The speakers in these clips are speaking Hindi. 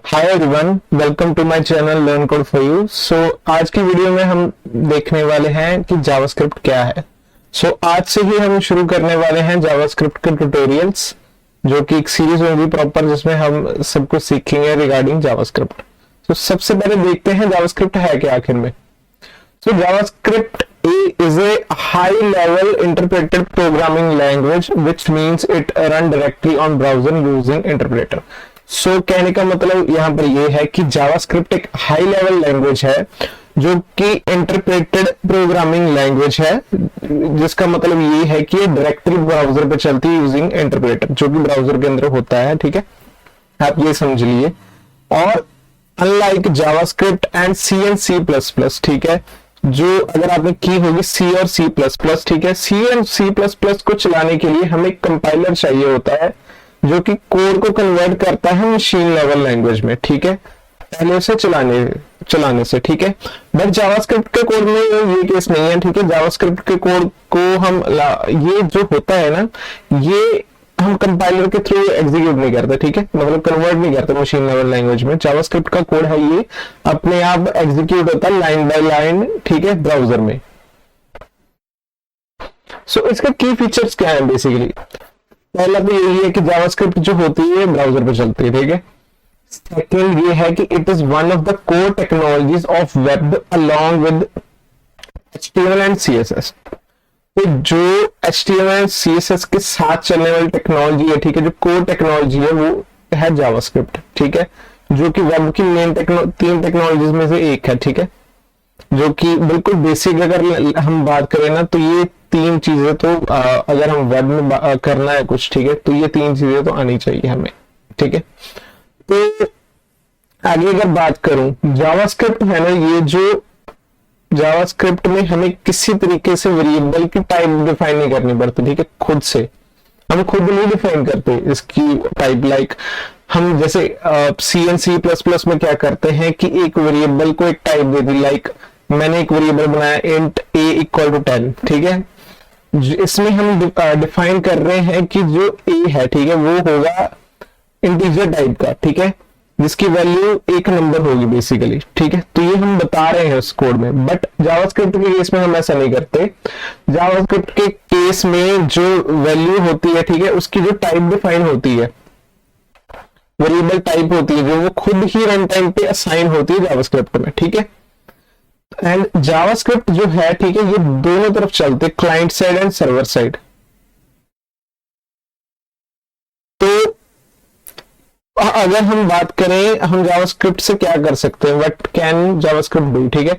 Hi everyone, welcome to my channel learn code for you. आज की वीडियो में हम देखने वाले हैं कि जावास्क्रिप्ट क्या है। आज से ही हम शुरू करने वाले हैं जावास्क्रिप्ट के ट्यूटोरियल्स, जो कि एक सीरीज होगी प्रॉपर, जिसमें हम सब कुछ सीखेंगे रिगार्डिंग जावास्क्रिप्ट। सबसे पहले देखते हैं जावास्क्रिप्ट है क्या आखिर में। JavaScript is a high-level interpreted programming language, which means it run directly on browser using interpreter. कहने का मतलब यहाँ पर ये है कि JavaScript एक हाई लेवल लैंग्वेज है जो कि इंटरप्रेटेड प्रोग्रामिंग लैंग्वेज है, जिसका मतलब ये है कि ये डायरेक्टली ब्राउजर पे चलती है यूजिंग इंटरप्रेटर, जो कि ब्राउजर के अंदर होता है। ठीक है, आप ये समझ लिए। और unlike JavaScript and C and C++, ठीक है, जो अगर आपने की होगी C और C++, ठीक है, C एंड C++ को चलाने के लिए हमें कंपाइलर चाहिए होता है जो कि कोड को कन्वर्ट करता है मशीन लेवल लैंग्वेज में। ठीक है, पहले उसे चलाने से। ठीक है, बट जावास्क्रिप्ट के कोड में ये केस नहीं है। ठीक है, जावास्क्रिप्ट के कोड को हम ये जो होता है ना, ये हम कंपाइलर के थ्रू एग्जीक्यूट नहीं करते। ठीक है, मतलब कन्वर्ट नहीं करते मशीन लेवल लैंग्वेज में। जावास्क्रिप्ट का कोड है ये अपने आप एग्जीक्यूट होता है लाइन बाय लाइन, ठीक है, ब्राउजर में। इसका की फीचर्स क्या है बेसिकली। पहला तो यही है कि जावास्क्रिप्ट जो होती है ब्राउजर पर चलती है। ठीक है, सेकंड ये है कि it is one of the core technologies of web along with HTML and CSS। जो HTML एंड CSS के साथ चलने वाली टेक्नोलॉजी है, ठीक है, जो कोर टेक्नोलॉजी है वो है जावास्क्रिप्ट। ठीक है, जो कि वेब की मेन तीन टेक्नोलॉजीज में से एक है। ठीक है, जो कि बिल्कुल बेसिक अगर हम बात करें ना, तो ये तीन चीजें तो अगर हम वेब में करना है कुछ, ठीक है, तो ये तीन चीजें तो आनी चाहिए हमें। ठीक है, तो आगे अगर बात करूं जावास्क्रिप्ट है ना, ये जो जावास्क्रिप्ट में हमें किसी तरीके से वेरिएबल की टाइप डिफाइन नहीं करनी पड़ती। ठीक है, खुद से हम खुद नहीं डिफाइन करते इसकी टाइप। लाइक हम जैसे C एंड C++ में क्या करते हैं कि एक वेरिएबल को एक टाइप दे दी। लाइक मैंने एक वेरिएबल बनाया int a = 10। ठीक है, इसमें हम डिफाइन कर रहे हैं कि जो a है, ठीक है, वो होगा इंटीजर टाइप का। ठीक है, जिसकी वैल्यू एक नंबर होगी बेसिकली। ठीक है, तो ये हम बता रहे हैं उस कोड में। बट जावास्क्रिप्ट के केस में हम ऐसा नहीं करते। जावास्क्रिप्ट के केस में जो वैल्यू होती है, ठीक है, उसकी जो टाइप डिफाइन होती है, वेरिएबल टाइप होती है, जो वो खुद ही रन टाइम पे असाइन होती है जावास्क्रिप्ट में। ठीक है, एंड जावास्क्रिप्ट जो है, ठीक है, ये दोनों तरफ चलते, client side and server side. तो अगर हम बात करें हम जावास्क्रिप्ट से क्या कर सकते हैं, व्हाट कैन जावास्क्रिप्ट डू। ठीक है,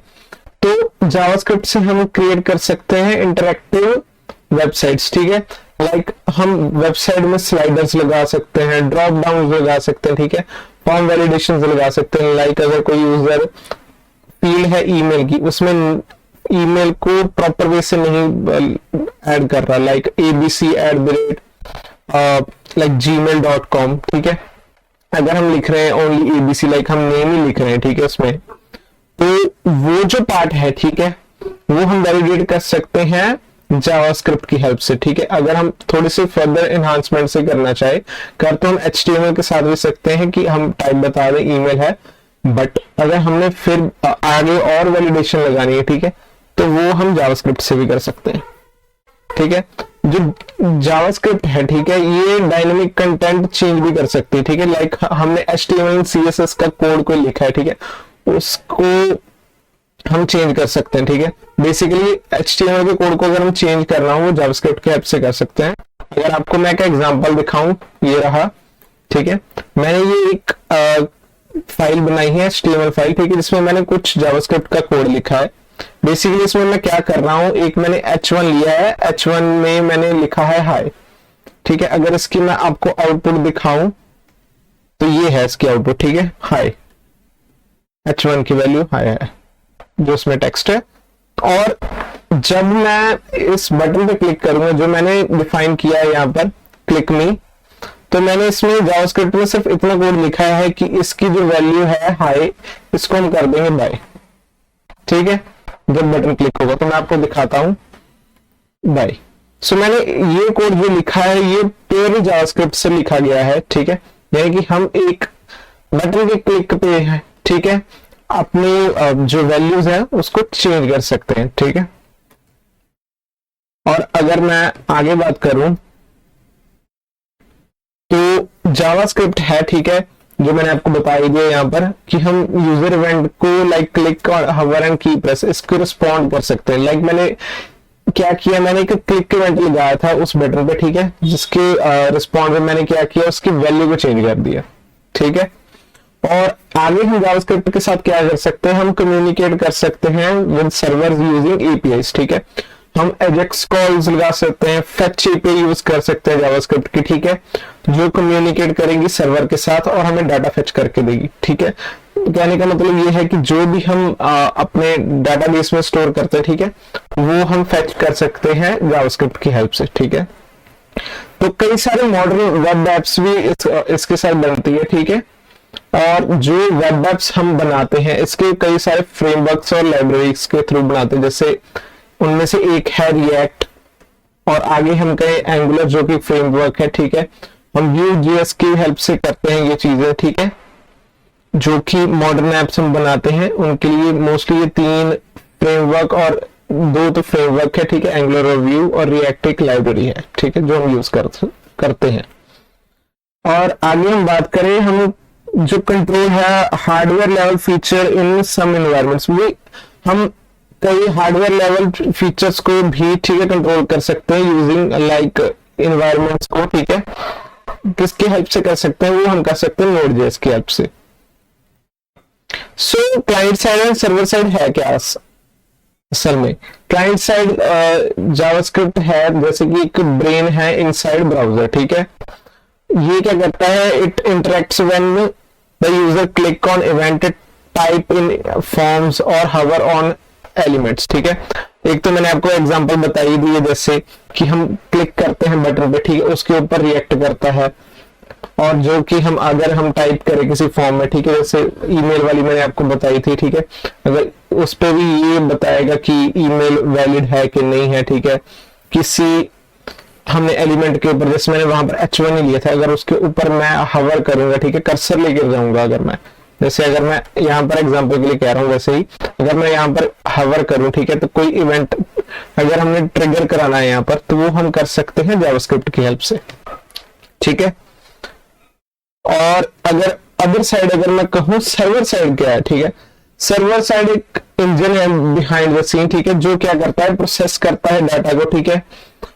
तो जावास्क्रिप्ट से हम क्रिएट कर सकते हैं इंटरैक्टिव वेबसाइट्स। ठीक है, लाइक हम वेबसाइट में स्लाइडर्स लगा सकते हैं, ड्रॉप डाउन लगा सकते हैं, ठीक है, फॉर्म वैलिडेशन लगा सकते हैं। लाइक अगर कोई यूजर फील्ड है ईमेल की, उसमें ईमेल को प्रॉपर वे से नहीं ऐड कर रहा, लाइक abc@gmail.com, ठीक है, अगर हम लिख रहे हैं ओनली ABC, लाइक हम नेम ही लिख रहे हैं, ठीक है, उसमें तो वो जो पार्ट है, ठीक है, वो हम वैलिडेट कर सकते हैं जावास्क्रिप्ट की हेल्प से। ठीक है, अगर हम थोड़ी सी फर्दर एनहांसमेंट से करना चाहे तो हम HTML के साथ भी सकते हैं कि हम टाइप बता दें ईमेल है, बट अगर हमने फिर आगे और वैलिडेशन लगानी है, ठीक है, तो वो हम जावास्क्रिप्ट से भी कर सकते हैं। ठीक है, जो जावास्क्रिप्ट है, ठीक है, ये डायनेमिक कंटेंट चेंज भी कर सकती है। ठीक है, लाइक हमने HTML CSS का कोड को लिखा है, ठीक है, उसको हम चेंज कर सकते हैं। ठीक है, बेसिकली HTML के कोड को अगर हम चेंज करना हो वो जावास्क्रिप्ट के हेल्प से कर सकते हैं। अगर आपको मैं क्या एग्जांपल दिखाऊं, ये रहा। ठीक है, मैंने ये एक फाइल बनाई है HTML फाइल, ठीक है, जिसमें मैंने कुछ जावास्क्रिप्ट का कोड लिखा है। बेसिकली इसमें मैं क्या कर रहा हूं, एक मैंने H1 लिया है, H1 में मैंने लिखा है हाय। ठीक है, अगर इसकी मैं आपको आउटपुट दिखाऊं तो ये है इसकी आउटपुट। ठीक है, हाय, H1 की वैल्यू हाय है जो इसमें टेक्स्ट है। और जब मैं इस बटन पे क्लिक करूंगा जो मैंने डिफाइन किया है यहाँ पर क्लिक मी, तो मैंने इसमें जावास्क्रिप्ट में सिर्फ इतना कोड लिखा है कि इसकी जो वैल्यू है हाय, इसको हम कर देंगे बाय। ठीक है, जब बटन क्लिक होगा तो मैं आपको दिखाता हूं बाय। मैंने ये कोड जो लिखा है ये प्योरली जावास्क्रिप्ट से लिखा गया है। ठीक है, यानी कि हम एक बटन के क्लिक पे है, ठीक है, अपनी जो वैल्यूज है उसको चेंज कर सकते हैं, ठीक है। और अगर मैं आगे बात करूं तो जावास्क्रिप्ट है, ठीक है, जो मैंने आपको बताई दिया यहाँ पर कि हम यूजर इवेंट को लाइक क्लिक और हवर एंड की प्रेस इसको रिस्पॉन्ड कर सकते हैं। लाइक मैंने क्या किया, मैंने एक क्लिक इवेंट लगाया था उस बटन पे, ठीक है, जिसके रिस्पॉन्ड में मैंने क्या किया, उसकी वैल्यू को चेंज कर दिया, ठीक है। और आगे हम जावास्क्रिप्ट के साथ क्या कर सकते हैं, हम कम्युनिकेट कर सकते हैं विद सर्वर्स यूजिंग एपीआईज, ठीक है। हम एजेक्स कॉल्स लगा सकते हैं, फेच एपीआई यूज कर सकते हैं जावास्क्रिप्ट की, ठीक है, जो कम्युनिकेट करेंगी सर्वर के साथ और हमें डाटा फेच करके देगी, ठीक है। कहने का मतलब ये है कि जो भी हम अपने डाटाबेस में स्टोर करते हैं, ठीक है, वो हम फेच कर सकते हैं जावास्क्रिप्ट की हेल्प से, ठीक है। तो कई सारे मॉडर्न वेब एप्स भी इसके साथ बनती है, ठीक है। और जो वेब एप्स हम बनाते हैं इसके कई सारे फ्रेमवर्क्स और लाइब्रेरीज के थ्रू बनाते हैं, जैसे उनमें से एक है रिएक्ट, और आगे हम कहें एंगुलर जो कि फ्रेमवर्क है, ठीक है। हम Vue.js की हेल्प से करते हैं ये चीजें, ठीक है। जो कि मॉडर्न एप्स हम बनाते हैं उनके लिए मोस्टली ये 3 फ्रेमवर्क और 2 तो फ्रेमवर्क है, ठीक है, एंगुलर और व्यू, और रिएक्ट एक लाइब्रेरी है, ठीक है, जो हम यूज करते हैं। और आगे हम बात करें, हम जो कंट्रोल है hardware level feature in some environments, हम कई हार्डवेयर लेवल फीचर्स को भी, ठीक है, कंट्रोल कर सकते हैं यूजिंग लाइक एनवायरनमेंट्स को, ठीक है। किसकी हेल्प से कर सकते हैं, वो हम कर सकते हैं Node.js की हेल्प से। सो client side and server side है क्या असल में? क्लाइंट साइड जावास्क्रिप्ट है जैसे कि एक ब्रेन है इनसाइड ब्राउजर, ठीक है। ये क्या करता है, it interacts when the user click on event type in forms और हवर ऑन एलिमेंट्स, ठीक है। एक तो मैंने आपको एग्जांपल बताई दी है, जैसे कि हम क्लिक करते हैं बटन पे, ठीक है, उसके ऊपर रिएक्ट करता है। और जो कि हम अगर हम टाइप करें किसी फॉर्म में, ठीक है, जैसे ईमेल वाली मैंने आपको बताई थी, ठीक है, अगर उस पे भी ये बताएगा कि ईमेल वैलिड है कि नहीं है, ठीक है। किसी हमने एलिमेंट के ऊपर, जैसे मैंने वहां पर H1 ही लिया था, अगर उसके ऊपर मैं हवर करूंगा, ठीक है, कर्सर लेकर जाऊंगा, अगर मैं जैसे अगर मैं यहाँ पर एग्जांपल के लिए कह रहा हूँ, वैसे ही अगर मैं यहाँ पर हवर करूं, ठीक है, तो कोई इवेंट अगर हमने ट्रिगर कराना है यहाँ पर, तो वो हम कर सकते हैं जावास्क्रिप्ट की हेल्प से, ठीक है। और अगर अदर साइड अगर मैं कहूँ सर्वर साइड क्या है, ठीक है, सर्वर साइड एक इंजन है बिहाइंड द सीन, ठीक है, जो क्या करता है, प्रोसेस करता है डाटा को, ठीक है,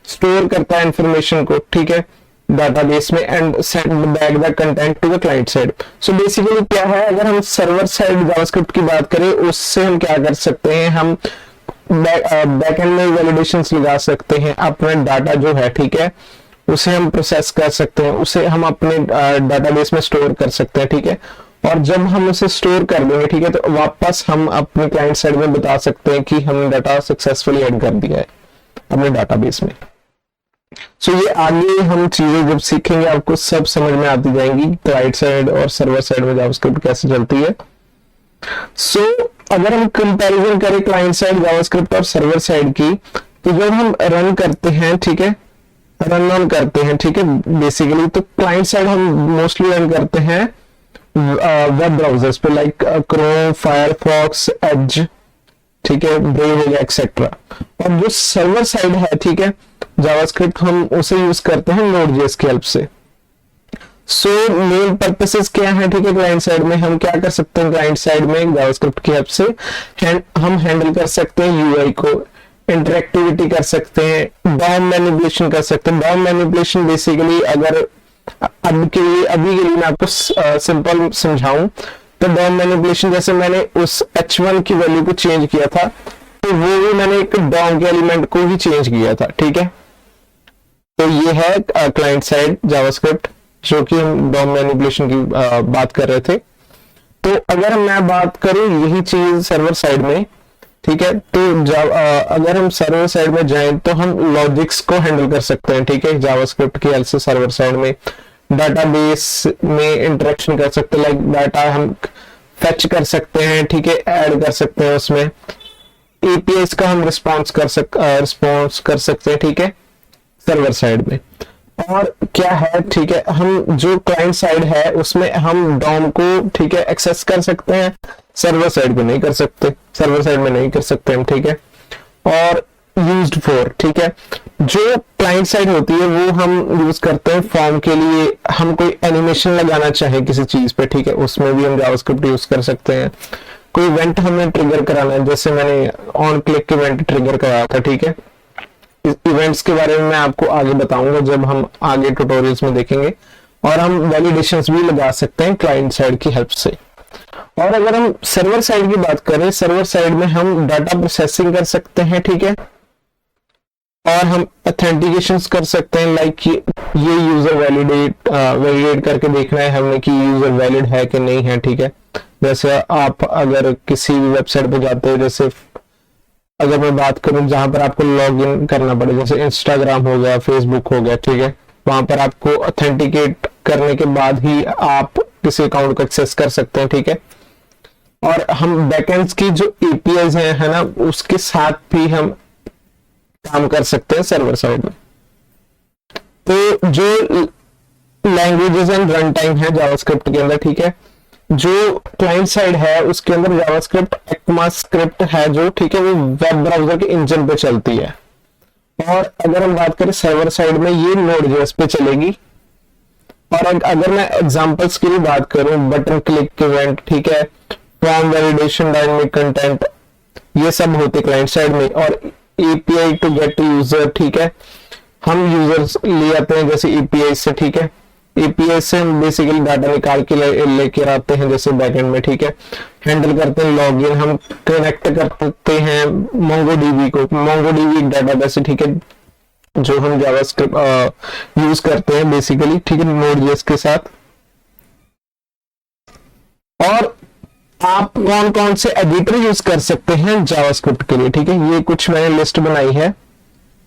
स्टोर करता है इंफॉर्मेशन को, ठीक है, डाटाबेस में, and send back the content to the client side. So basically क्या है, अगर हम सर्वर साइड जावास्क्रिप्ट की बात करें, उससे हम क्या कर सकते हैं, हम बैकएंड में वैलिडेशंस लगा सकते हैं, अपना डाटा जो है, ठीक है, उसे हम प्रोसेस कर सकते हैं, उसे हम अपने डाटाबेस में स्टोर कर सकते हैं, ठीक है। और जब हम उसे स्टोर कर देंगे, ठीक है, तो वापस हम अपने क्लाइंट साइड में बता सकते हैं कि हमने डाटा सक्सेसफुली ऐड कर दिया है अपने डाटाबेस में। सो ये आगे हम चीजें जब सीखेंगे आपको सब समझ में आती जाएंगी, क्लाइंट साइड और सर्वर साइड में जावास्क्रिप्ट कैसे चलती है। सो अगर हम कंपैरिजन करें क्लाइंट साइड जावास्क्रिप्ट और सर्वर साइड की, तो जब हम रन करते हैं, ठीक है, रन ऑन करते हैं, ठीक है, बेसिकली तो क्लाइंट साइड हम मोस्टली रन करते हैं वेब ब्राउजर्स पे, लाइक क्रोम, फायरफॉक्स, एज, ठीक है, ब्रेव एक्सेट्रा। और जो सर्वर साइड है, ठीक है, जावास्क्रिप्ट हम उसे यूज करते हैं Node.js की हेल्प से। सो मेन पर्पसेस क्या है, ठीक है, क्लाइंट साइड में हम क्या कर सकते हैं, क्लाइंट साइड में जावास्क्रिप्ट की हेल्प से हम हैंडल कर सकते हैं यूआई को, इंटरेक्टिविटी कर सकते हैं, डॉम मैनिपुलेशन कर सकते हैं। डॉम मैनिपुलेशन बेसिकली अगर अभी के लिए मैं आपको सिंपल समझाऊं तो डॉम मैनिपुलेशन, जैसे मैंने उस H1 की वैल्यू को चेंज किया था, तो वो भी मैंने एक डॉम के एलिमेंट को ही चेंज किया था, ठीक है। तो ये है क्लाइंट साइड जावास्क्रिप्ट, जो कि हम डॉम मैनिपुलेशन की बात कर रहे थे। तो अगर मैं बात करूं यही चीज सर्वर साइड में, ठीक है, तो अगर हम सर्वर साइड में जाएं तो हम लॉजिक्स को हैंडल कर सकते हैं, ठीक है, जावास्क्रिप्ट की हेल्प से सर्वर साइड में डाटाबेस में इंटरेक्शन कर सकते हैं, लाइक डाटा हम फेच कर सकते हैं, ठीक है, ऐड कर सकते हैं, उसमें एपीआईज का हम रिस्पॉन्स कर सकते हैं, ठीक है, सर्वर साइड में। और क्या है, ठीक है, हम जो क्लाइंट साइड है उसमें हम डॉम को, ठीक है, एक्सेस कर सकते हैं, सर्वर साइड पे नहीं कर सकते, सर्वर साइड में नहीं कर सकते हम, ठीक है। और यूज्ड फॉर, ठीक है, जो क्लाइंट साइड होती है वो हम यूज करते हैं फॉर्म के लिए, हम कोई एनिमेशन लगाना चाहे किसी चीज पे, ठीक है, उसमें भी हम जावास्क्रिप्ट यूज कर सकते हैं। कोई इवेंट हमें ट्रिगर कराना है, जैसे मैंने ऑन क्लिक इवेंट ट्रिगर कराया था, ठीक है। इवेंट्स के बारे में मैं आपको आगे बताऊंगा जब हम आगे ट्यूटोरियल्स में देखेंगे। और हम वैलिडेशंस भी लगा सकते हैं क्लाइंट साइड की हेल्प से। और अगर हम सर्वर साइड की बात करें, सर्वर साइड में हम डाटा प्रोसेसिंग कर सकते हैं, ठीक है, और हम ऑथेंटिकेशन कर सकते हैं, लाइक ये यूजर वैलिडेट करके देखना है हमने कि यूजर वैलिड है कि नहीं है, ठीक है। जैसे आप अगर किसी भी वेबसाइट पे जाते हो, जैसे अगर मैं बात करूं जहां पर आपको लॉग इन करना पड़े, जैसे इंस्टाग्राम हो गया, फेसबुक हो गया, ठीक है, वहां पर आपको ऑथेंटिकेट करने के बाद ही आप किसी अकाउंट को एक्सेस कर सकते हैं, ठीक है। और हम बैकएंड्स की जो एपीआईज हैं, है ना, उसके साथ भी हम काम कर सकते हैं सर्वर साइड में। तो जो लैंग्वेजेस एंड रन टाइम है जावास्क्रिप्ट के अंदर, ठीक है, जो क्लाइंट साइड है उसके अंदर जावास्क्रिप्ट ECMAScript है जो, ठीक है, वो वेब ब्राउजर के इंजन पे चलती है। और अगर हम बात करें सर्वर साइड में, ये Node.js पे चलेगी। और अगर मैं एग्जांपल्स की भी बात करूं, बटन क्लिक इवेंट, ठीक है, फॉर्म वैलिडेशन, डायनेमिक कंटेंट, ये सब होते क्लाइंट साइड में। और एपीआई टू गेट यूजर, ठीक है, हम यूजर्स ले आते हैं जैसे एपीआई से, ठीक है, एपीआई से हम बेसिकली डाटा निकाल के लेके आते हैं जैसे बैकएंड में, ठीक है, हैंडल करते हैं लॉगिन, हम कनेक्ट करते हैं मोंगोडीबी को, मोंगोडीबी एक डाटाबेस है, ठीक है, जो हम जावास्क्रिप्ट यूज करते हैं बेसिकली, ठीक है, Node.js के साथ। और आप कौन कौन से एडिटर यूज कर सकते हैं जावास्क्रिप्ट के लिए, ठीक है, ये कुछ मैंने लिस्ट बनाई है।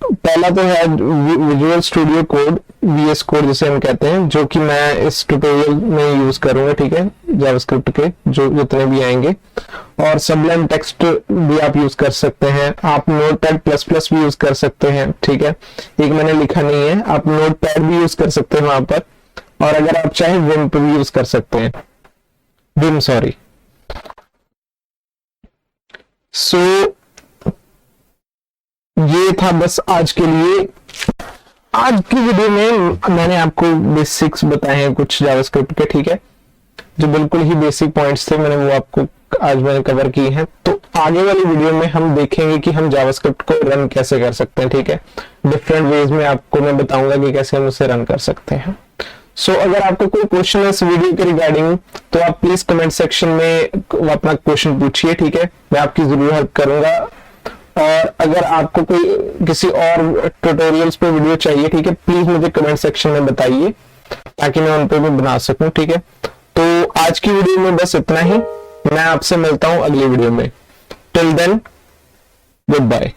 पहला तो है visual studio code, VS code जिसे हम कहते हैं, जो कि मैं इस ट्यूटोरियल में यूज करूंगा, ठीक है, जावास्क्रिप्ट के जो जितने भी आएंगे। और सबलाइम टेक्स्ट भी आप यूज कर सकते हैं। आप नोटपैड++ भी यूज कर सकते हैं, ठीक है, एक मैंने लिखा नहीं है, आप नोटपैड भी यूज कर सकते हैं वहां पर। और अगर आप चाहें विम भी यूज कर सकते हैं, विम, सॉरी। सो ये था बस आज के लिए। आज की वीडियो में मैंने आपको बेसिक्स बताए हैं कुछ जावास्क्रिप्ट के, ठीक है, जो बिल्कुल ही बेसिक पॉइंट्स थे, मैंने वो आपको आज मैंने कवर किए हैं। तो आगे वाली वीडियो में हम देखेंगे कि हम जावास्क्रिप्ट को रन कैसे कर सकते हैं, ठीक है, डिफरेंट वेज में आपको मैं बताऊंगा कि कैसे हम उसे रन कर सकते हैं। सो अगर आपको कोई क्वेश्चन है इस वीडियो के रिगार्डिंग, तो आप प्लीज कमेंट सेक्शन में अपना क्वेश्चन पूछिए, ठीक है, मैं आपकी जरूर हेल्प करूंगा। और अगर आपको कोई किसी और ट्यूटोरियल्स पे वीडियो चाहिए, ठीक है, प्लीज मुझे कमेंट सेक्शन में बताइए ताकि मैं उन पे भी बना सकूं, ठीक है। तो आज की वीडियो में बस इतना ही, मैं आपसे मिलता हूं अगली वीडियो में। Till then, good bye.